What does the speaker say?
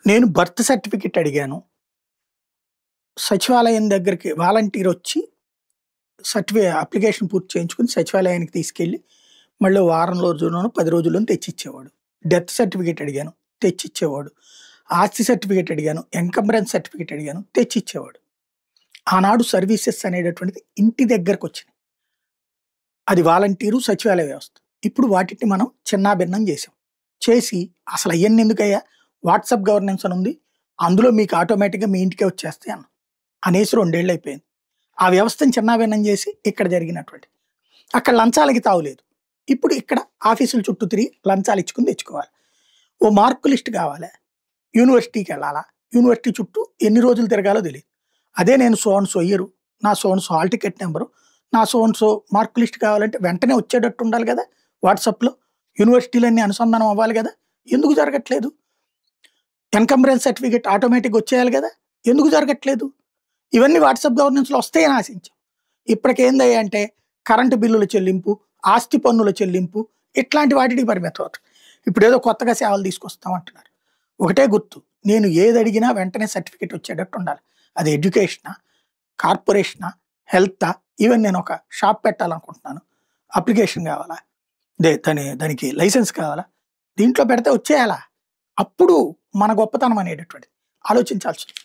నేను birth certificate అడిగాను. సచివాలయం దగ్గరికి వాలంటీర్ వచ్చి అప్లికేషన్ పూర్తి చేయించుకొని సచివాలయానికి తీసుకెళ్ళి మళ్ళీ వారం రోజుల్లోనో 10 రోజుల్లోనో తెచ్చిచ్చేవాడు. డెత్ సర్టిఫికేట్ అడిగాను తెచ్చిచ్చేవాడు. ఆస్తి సర్టిఫికేట్ అడిగాను, ఎన్కంబరెన్స్ సర్టిఫికేట్ అడిగాను తెచ్చిచ్చేవాడు. ఆనాడు సర్వీసెస్ అనేటటువంటిది ఇంటి దగ్గరకొచ్చినాయి. అది వాలంటీరు, సచివాలయ వ్యవస్థ. ఇప్పుడు వాటిని మనం చిన్నాభిన్నం చేసాం. చేసి అసలు అయ్యన్ని ఎందుకయ్యా వాట్సాప్ గవర్నెన్స్ అని ఉంది, అందులో మీకు ఆటోమేటిక్‌గా మీ ఇంటికే వచ్చేస్తాయి అనేసి 2 ఏళ్ళు అయిపోయింది. ఆ వ్యవస్థను చిన్నాభిన్నం చేసి ఇక్కడ జరిగినటువంటి. అక్కడ లంచాలకి తావులేదు. ఇప్పుడు ఇక్కడ ఆఫీసుల చుట్టూ తిరిగి లంచాలు ఇచ్చుకొని తెచ్చుకోవాలి. ఓ మార్క్ లిస్ట్ కావాలా, యూనివర్సిటీకెళ్ళాలా, యూనివర్సిటీ చుట్టూ ఎన్ని రోజులు తిరగాలో తెలీదు. అదే నేను సో అండ్ సో ఇయరు, నా so and so hall ticket number, నా so and so mark list కావాలంటే వెంటనే వచ్చేటట్టు ఉండాలి కదా వాట్సాప్‌లో. యూనివర్సిటీలన్నీ అనుసంధానం అవ్వాలి కదా, ఎందుకు జరగట్లేదు? ఎన్కంబరెన్స్ సర్టిఫికేట్ ఆటోమేటిక్‌గా వచ్చేయాలి కదా, ఎందుకు జరగట్లేదు? ఇవన్నీ వాట్సాప్ గవర్నెన్స్‌లో వస్తాయని ఆశించాం. ఇప్పటికేందయ్యా అంటే కరెంటు బిల్లుల చెల్లింపు, ఆస్తి పన్నుల చెల్లింపు, ఇట్లాంటి వాటికి పరిమితం అవుతుంది. ఇప్పుడేదో కొత్తగా సేవలు తీసుకొస్తాం అంటున్నారు. ఒకటే గుర్తు, నేను ఏది అడిగినా వెంటనే సర్టిఫికేట్ వచ్చేటట్టు ఉండాలి. అది ఎడ్యుకేషనా, కార్పొరేషనా, హెల్తా, ఈవెన్ నేను ఒక షాప్ పెట్టాలనుకుంటున్నాను. అప్లికేషన్ కావాలా, దానికి లైసెన్స్ కావాలా, దీంట్లో పెడితే వచ్చేయాలా? అప్పుడు మన గొప్పతనం అనేటటువంటిది ఆలోచించాల్సింది.